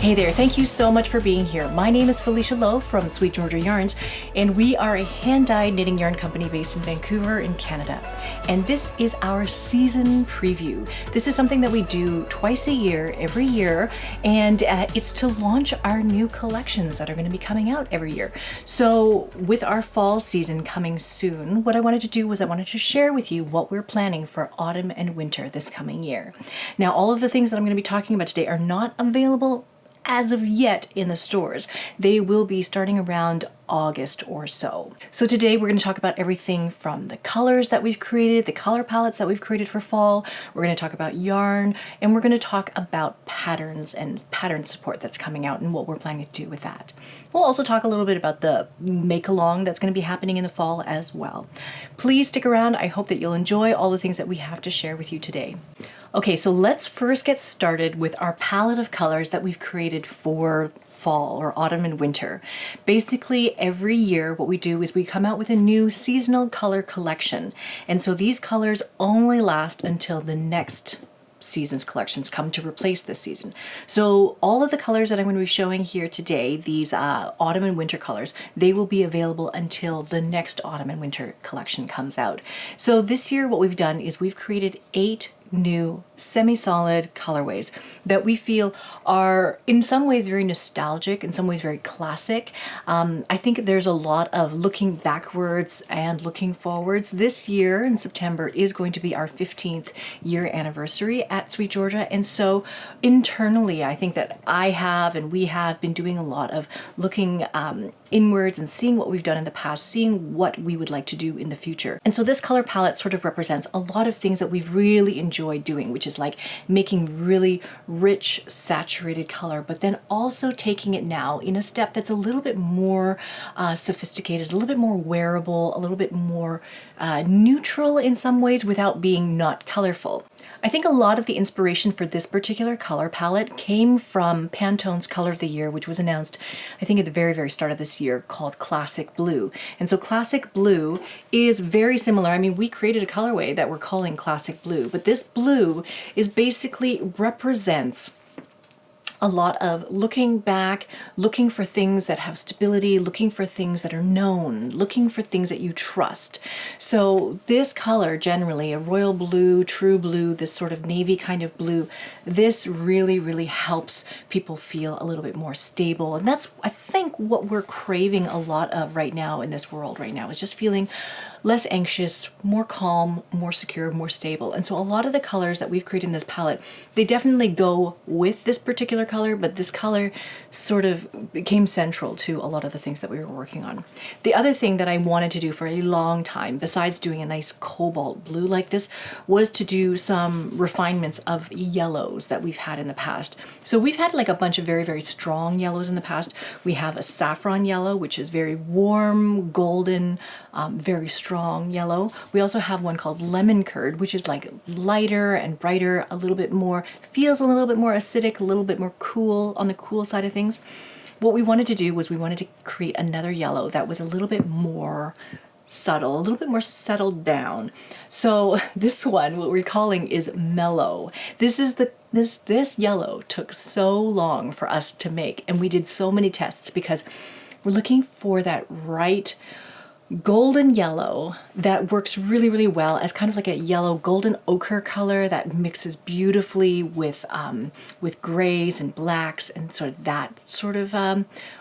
Hey there, thank you so much for being here. My name is Felicia Lowe from SweetGeorgia Yarns, and we are a hand-dyed knitting yarn company based in Vancouver in Canada. And this is our season preview. This is something that we do twice a year, every year, and it's to launch our new collections that are going to be coming out every year. So with our fall season coming soon, what I wanted to do was I wanted to share with you what we're planning for autumn and winter this coming year. Now, all of the things that I'm going to be talking about today are not available as of yet in the stores. They will be starting around August or so. So today we're going to talk about everything from the colors that we've created, the color palettes that we've created for fall. We're going to talk about yarn, and we're going to talk about patterns and pattern support that's coming out and what we're planning to do with that. We'll also talk a little bit about the make-along that's going to be happening in the fall as well. Please stick around. I hope that you'll enjoy all the things that we have to share with you today. Okay, so let's first get started with our palette of colors that we've created for fall or autumn and winter. Basically, every year what we do is we come out with a new seasonal color collection. And so these colors only last until the next season's collections come to replace this season. So all of the colors that I'm going to be showing here today, these autumn and winter colors, they will be available until the next autumn and winter collection comes out. So this year what we've done is we've created 8 new semi-solid colorways that we feel are in some ways very nostalgic, in some ways very classic. I think there's a lot of looking backwards and looking forwards. This year in September is going to be our 15th year anniversary at SweetGeorgia, and so internally I think that I have and we have been doing a lot of looking inwards and seeing what we've done in the past, seeing what we would like to do in the future. And so this color palette sort of represents a lot of things that we've really enjoyed doing, which is like making really rich, saturated color, but then also taking it now in a step that's a little bit more sophisticated, a little bit more wearable, a little bit more neutral in some ways without being not colorful. I think a lot of the inspiration for this particular color palette came from Pantone's Color of the Year, which was announced, I think, at the very, very start of this year, called Classic Blue. And so Classic Blue is very similar. I mean, we created a colorway that we're calling Classic Blue, but this blue is basically represents a lot of looking back, looking for things that have stability, looking for things that are known, looking for things that you trust. So this color, generally, a royal blue, true blue, this sort of navy kind of blue, this really, really helps people feel a little bit more stable. And that's, I think, what we're craving a lot of right now in this world right now, is just feeling less anxious, more calm, more secure, more stable. And so a lot of the colors that we've created in this palette, they definitely go with this particular color, but this color sort of became central to a lot of the things that we were working on. The other thing that I wanted to do for a long time, besides doing a nice cobalt blue like this, was to do some refinements of yellows that we've had in the past. So we've had like a bunch of very, very strong yellows in the past. We have a saffron yellow, which is very warm, golden, very strong yellow. We also have one called lemon curd, which is like lighter and brighter, a little bit more, feels a little bit more acidic, a little bit more cool, on the cool side of things. What we wanted to do was we wanted to create another yellow that was a little bit more subtle, a little bit more settled down. So this one, what we're calling, is mellow. This is this yellow took so long for us to make, and we did so many tests because we're looking for that right golden yellow that works really, really well as kind of like a yellow golden ochre color that mixes beautifully with grays and blacks and sort of that sort of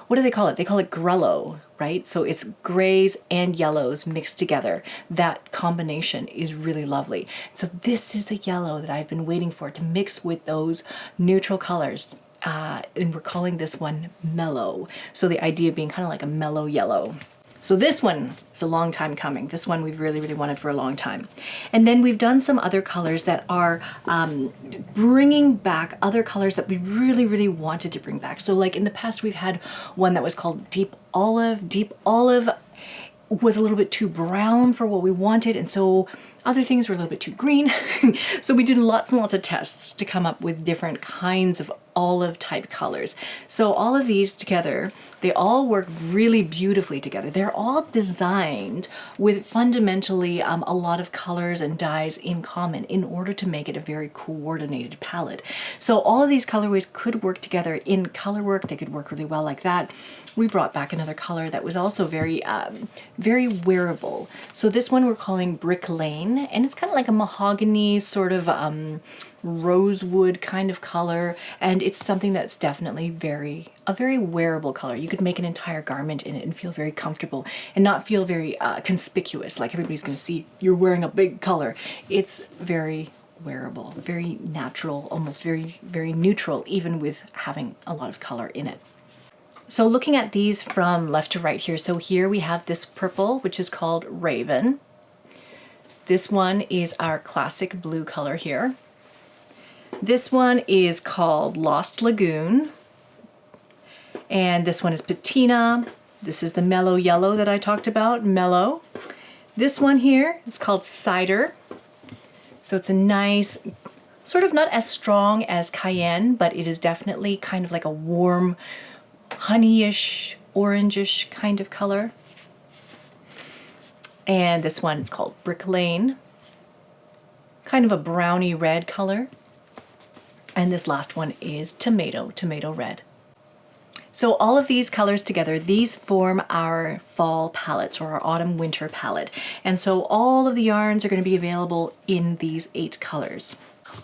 what do they call it? They call it grello, right? So it's grays and yellows mixed together. That combination is really lovely. So this is the yellow that I've been waiting for to mix with those neutral colors. And we're calling this one mellow. So the idea being kind of like a mellow yellow. So this one is a long time coming. This one we've really, really wanted for a long time. And then we've done some other colors that are bringing back other colors that we really, really wanted to bring back. So like in the past, we've had one that was called Deep Olive. Deep Olive was a little bit too brown for what we wanted, and so Other things were a little bit too green. So we did lots and lots of tests to come up with different kinds of olive type colors. So all of these together, they all work really beautifully together. They're all designed with fundamentally a lot of colors and dyes in common in order to make it a very coordinated palette. So all of these colorways could work together in color work. They could work really well like that. We brought back another color that was also very, very wearable. So this one we're calling Brick Lane, and it's kind of like a mahogany sort of rosewood kind of color, and it's something that's definitely a very wearable color. You could make an entire garment in it and feel very comfortable and not feel very conspicuous, like everybody's going to see you're wearing a big color. It's very wearable, very natural, almost very, very neutral, even with having a lot of color in it. So looking at these from left to right here, so here we have this purple, which is called Raven. This one is our classic blue color here. This one is called Lost Lagoon. And this one is Patina. This is the mellow yellow that I talked about, mellow. This one here is called Cider. So it's a nice, sort of not as strong as Cayenne, but it is definitely kind of like a warm, honeyish, orangish kind of color. And this one is called Brick Lane. Kind of a browny red color. And this last one is Tomato Red. So all of these colors together, these form our fall palettes or our autumn winter palette. And so all of the yarns are going to be available in these 8 colors.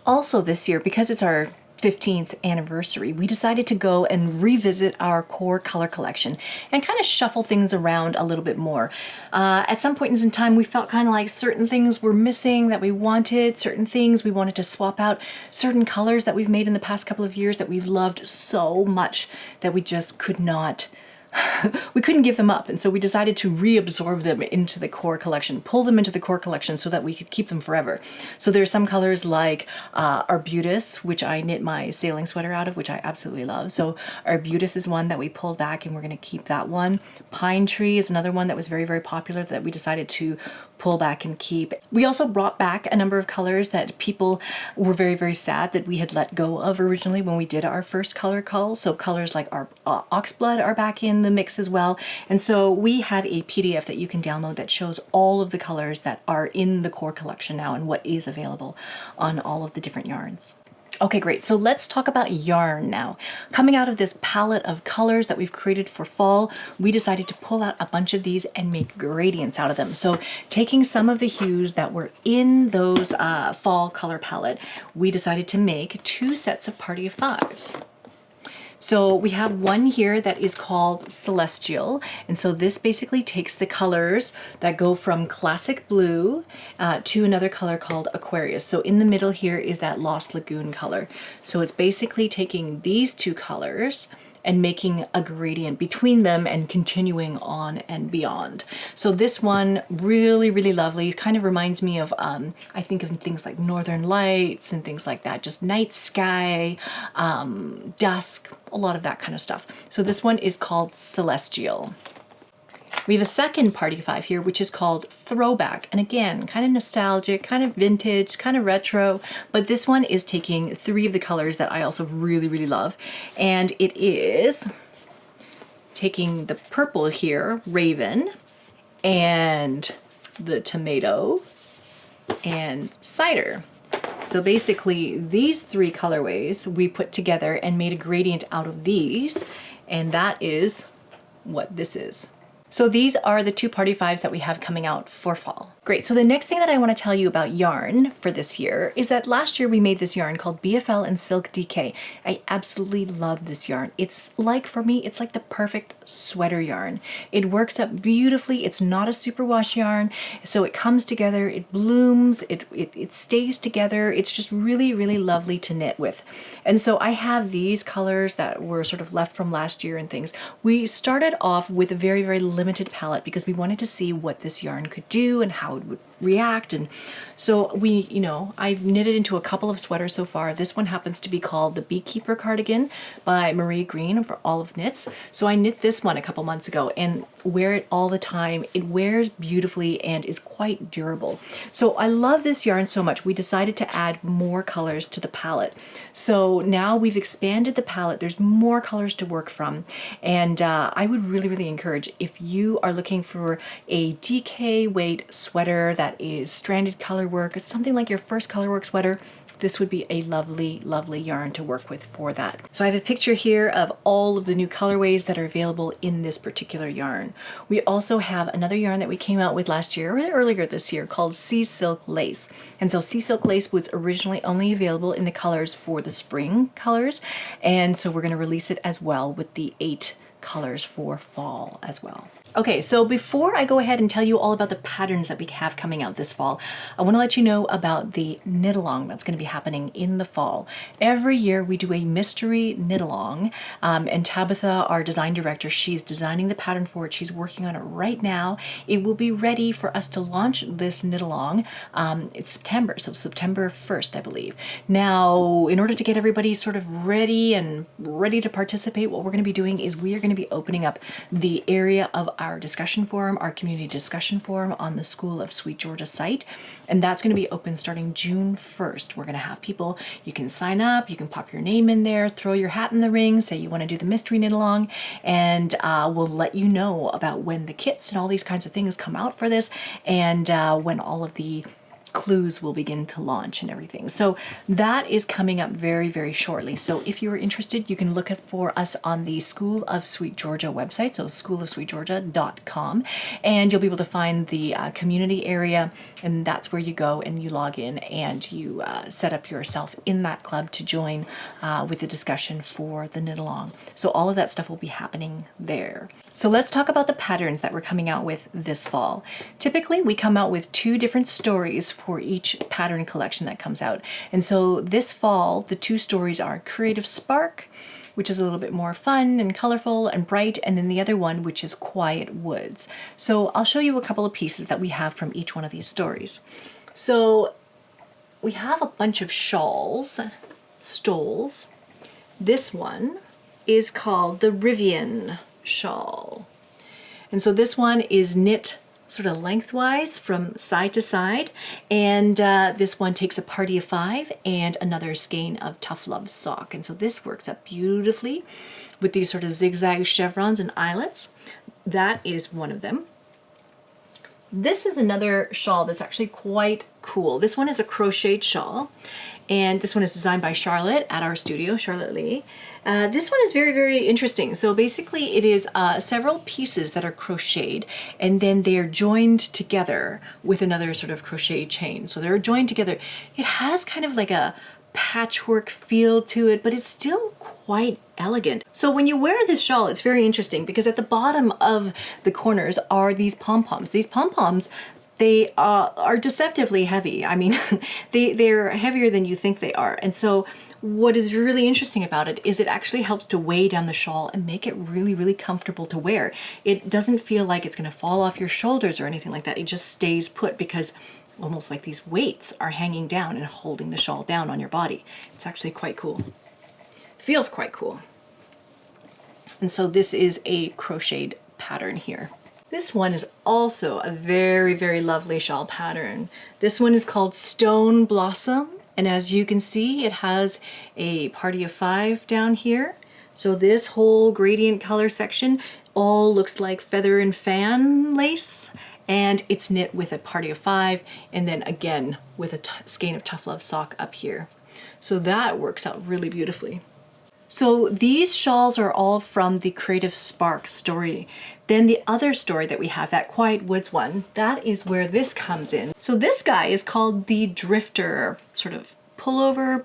Also this year, because it's our 15th anniversary, we decided to go and revisit our core color collection and kind of shuffle things around a little bit more. At some point in time, we felt kind of like certain things were missing that we wanted, certain things we wanted to swap out, certain colors that we've made in the past couple of years that we've loved so much that we just could not we couldn't give them up, and so we decided to reabsorb them into the core collection, pull them into the core collection so that we could keep them forever. So there are some colors like Arbutus, which I knit my sailing sweater out of, which I absolutely love. So Arbutus is one that we pulled back and we're going to keep that one. Pine Tree is another one that was very, very popular that we decided to pull back and keep. We also brought back a number of colors that people were very, very sad that we had let go of originally when we did our first color cull. So colors like our Oxblood are back in the mix as well. And so we have a PDF that you can download that shows all of the colors that are in the core collection now and what is available on all of the different yarns. Okay, great. So let's talk about yarn now. Coming out of this palette of colors that we've created for fall, we decided to pull out a bunch of these and make gradients out of them. So taking some of the hues that were in those fall color palette, we decided to make 2 sets of Party of Fives. So we have one here that is called Celestial, and so this basically takes the colors that go from classic blue to another color called Aquarius. So in the middle here is that Lost Lagoon color. So it's basically taking these 2 colors and making a gradient between them and continuing on and beyond. So this one, really, really lovely. It kind of reminds me of, I think of things like Northern Lights and things like that, just night sky, dusk, a lot of that kind of stuff. So this one is called Celestial. We have a second Party 5 here, which is called Throwback. And again, kind of nostalgic, kind of vintage, kind of retro, but this one is taking 3 of the colors that I also really, really love. And it is taking the purple here, Raven, and the Tomato, and Cider. So basically these 3 colorways we put together and made a gradient out of these, and that is what this is. So these are the 2 Party 5s that we have coming out for fall. Great, so the next thing that I want to tell you about yarn for this year is that last year we made this yarn called BFL and Silk DK. I absolutely love this yarn. It's like, for me, it's like the perfect sweater yarn. It works up beautifully. It's not a superwash yarn, so it comes together, it blooms, it stays together. It's just really, really lovely to knit with. And so I have these colors that were sort of left from last year and things. We started off with a very, very limited palette because we wanted to see what this yarn could do and how it would react. And so we, I've knitted into a couple of sweaters so far. This one happens to be called the Beekeeper Cardigan by Marie Green for Olive Knits. So I knit this one a couple months ago and wear it all the time. It wears beautifully and is quite durable. So I love this yarn so much. We decided to add more colors to the palette. So now we've expanded the palette. There's more colors to work from. And I would really, really encourage, if you are looking for a DK weight sweater that is stranded color work, it's something like your first color work sweater, this would be a lovely, lovely yarn to work with for that. So I have a picture here of all of the new colorways that are available in this particular yarn. We also have another yarn that we came out with last year, or earlier this year, called Sea Silk Lace. And so Sea Silk Lace was originally only available in the colors for the spring colors. And so we're going to release it as well with the 8 colors for fall as well. Okay, so before I go ahead and tell you all about the patterns that we have coming out this fall, I want to let you know about the knit along that's going to be happening in the fall. Every year we do a mystery knit along, and Tabitha, our design director, she's designing the pattern for it. She's working on it right now. It will be ready for us to launch this knit along. It's September, so September 1st, I believe. Now, in order to get everybody sort of ready to participate, what we're going to be doing is we are going to be opening up the area of our discussion forum, our community discussion forum on the School of Sweet Georgia site. And that's going to be open starting June 1st. We're going to have people, you can sign up, you can pop your name in there, throw your hat in the ring, say you want to do the mystery knit along, and we'll let you know about when the kits and all these kinds of things come out for this, and when all of the clues will begin to launch and everything. So that is coming up very, very shortly. So if you are interested, you can look for us on the School of Sweet Georgia website, so schoolofsweetgeorgia.com, and you'll be able to find the community area, and that's where you go and you log in and you set up yourself in that club to join with the discussion for the knit along. So all of that stuff will be happening there. So let's talk about the patterns that we're coming out with this fall. Typically, we come out with 2 different stories for each pattern collection that comes out. And so this fall, the 2 stories are Creative Spark, which is a little bit more fun and colorful and bright, and then the other one, which is Quiet Woods. So I'll show you a couple of pieces that we have from each one of these stories. So we have a bunch of shawls, stoles. This one is called the Rivian shawl. And so this one is knit sort of lengthwise from side to side, and this one takes a party of 5 and another skein of Tough Love sock. And so this works up beautifully with these sort of zigzag chevrons and eyelets. That is one of them. This is another shawl that's actually quite cool. This one is a crocheted shawl, and this one is designed by Charlotte at our studio, Charlotte Lee. This one is very, very interesting. So basically it is several pieces that are crocheted, and then they are joined together with another sort of crochet chain. So they're joined together. It has kind of like a patchwork feel to it, but it's still quite elegant. So when you wear this shawl, it's very interesting because at the bottom of the corners are these pom-poms. These pom-poms, they are deceptively heavy. I mean, they're heavier than you think they are. And so what is really interesting about it is it actually helps to weigh down the shawl and make it really, really comfortable to wear. It doesn't feel like it's going to fall off your shoulders or anything like that. It just stays put because almost like these weights are hanging down and holding the shawl down on your body. It's actually quite cool. Feels quite cool. And so this is a crocheted pattern here. This one is also a very, very lovely shawl pattern. This one is called Stone Blossom. And as you can see, it has a party of 5 down here. So this whole gradient color section all looks like feather and fan lace. And it's knit with a party of 5, and then again with a skein of Tough Love sock up here. So that works out really beautifully. So these shawls are all from the Creative Spark story. Then the other story that we have, that Quiet Woods one, that is where this comes in. So this guy is called the Drifter, sort of pullover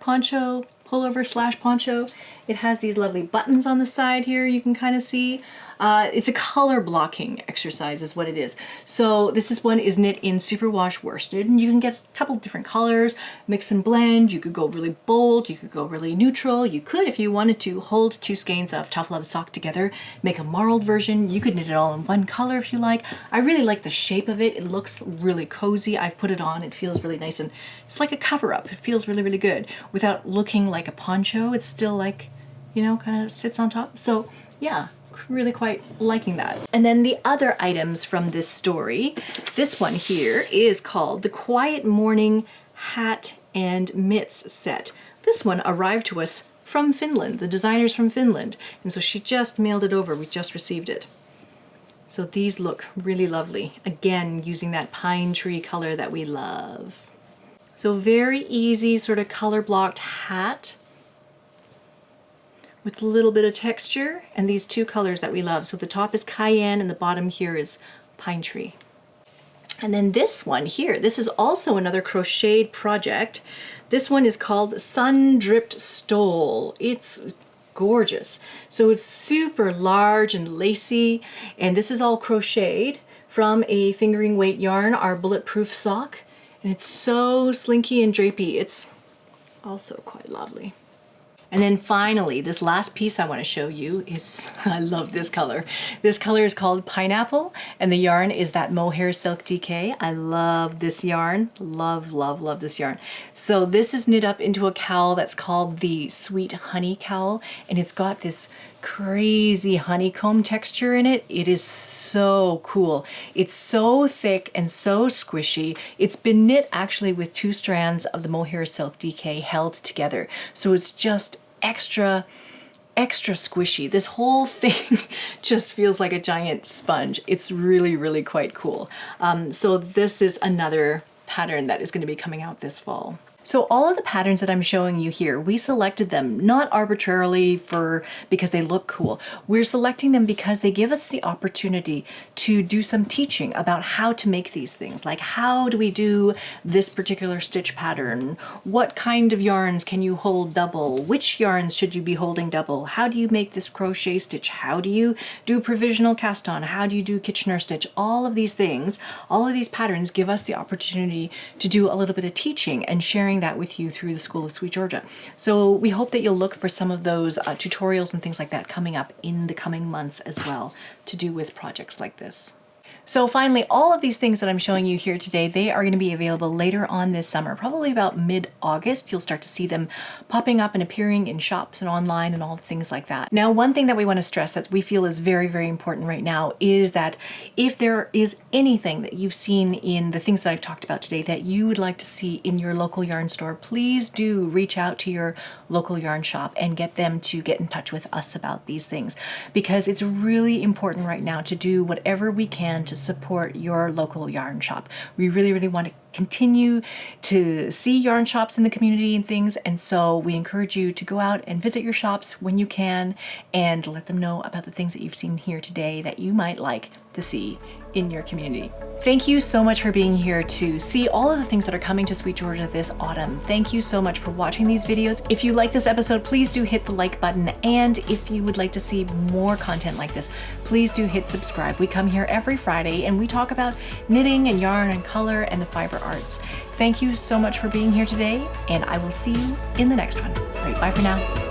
slash poncho. It has these lovely buttons on the side here you can kind of see. It's a color blocking exercise is what it is. So one is knit in superwash worsted, and you can get a couple different colors, mix and blend. You could go really bold, you could go really neutral. You could, if you wanted to, hold 2 skeins of Tough Love sock together, make a marled version. You could knit it all in one color if you like. I really like the shape of it. It looks really cozy. I've put it on. It feels really nice, and it's like a cover up. It feels really, really good without looking like a poncho. It's still like, you know, kind of sits on top. So yeah, really quite liking that. And then the other items from this story, this one here is called the Quiet Morning Hat and Mitts set. This one arrived to us from Finland, the designer's from Finland, and so she just mailed it over. We just received it. So these look really lovely. Again, using that pine tree color that we love. So very easy sort of color blocked hat with a little bit of texture, and these 2 colors that we love. So the top is cayenne and the bottom here is pine tree. And then this one here, this is also another crocheted project. This one is called Sun Dripped Stole. It's gorgeous. So it's super large and lacy, and this is all crocheted from a fingering weight yarn, our bulletproof sock. And it's so slinky and drapey. It's also quite lovely. And then finally, this last piece I want to show you is, I love this color. This color is called Pineapple, and the yarn is that mohair silk DK. I love this yarn. Love, love, love this yarn. So this is knit up into a cowl that's called the Sweet Honey Cowl, and it's got this crazy honeycomb texture in it. It is so cool. It's so thick and so squishy. It's been knit actually with 2 strands of the mohair silk DK held together. So it's just extra squishy. This whole thing just feels like a giant sponge. It's really, really quite cool. So this is another pattern that is going to be coming out this fall. So all of the patterns that I'm showing you here, we selected them not arbitrarily because they look cool. We're selecting them because they give us the opportunity to do some teaching about how to make these things. Like, how do we do this particular stitch pattern? What kind of yarns can you hold double? Which yarns should you be holding double? How do you make this crochet stitch? How do you do provisional cast on? How do you do Kitchener stitch? All of these things, all of these patterns give us the opportunity to do a little bit of teaching and sharing that with you through the School of Sweet Georgia. So we hope that you'll look for some of those tutorials and things like that coming up in the coming months as well to do with projects like this. So finally, all of these things that I'm showing you here today, they are going to be available later on this summer, probably about mid-August. You'll start to see them popping up and appearing in shops and online and all things like that. Now, one thing that we want to stress that we feel is very, very important right now is that if there is anything that you've seen in the things that I've talked about today that you would like to see in your local yarn store, please do reach out to your local yarn shop and get them to get in touch with us about these things, because it's really important right now to do whatever we can to support your local yarn shop. We really, really want to continue to see yarn shops in the community and things, and so we encourage you to go out and visit your shops when you can and let them know about the things that you've seen here today that you might like to see in your community. Thank you so much for being here to see all of the things that are coming to Sweet Georgia this autumn. Thank you so much for watching these videos. If you like this episode, please do hit the like button, and if you would like to see more content like this, please do hit subscribe. We come here every Friday and we talk about knitting and yarn and color and the fiber arts. Thank you so much for being here today, and I will see you in the next one. All right, bye for now.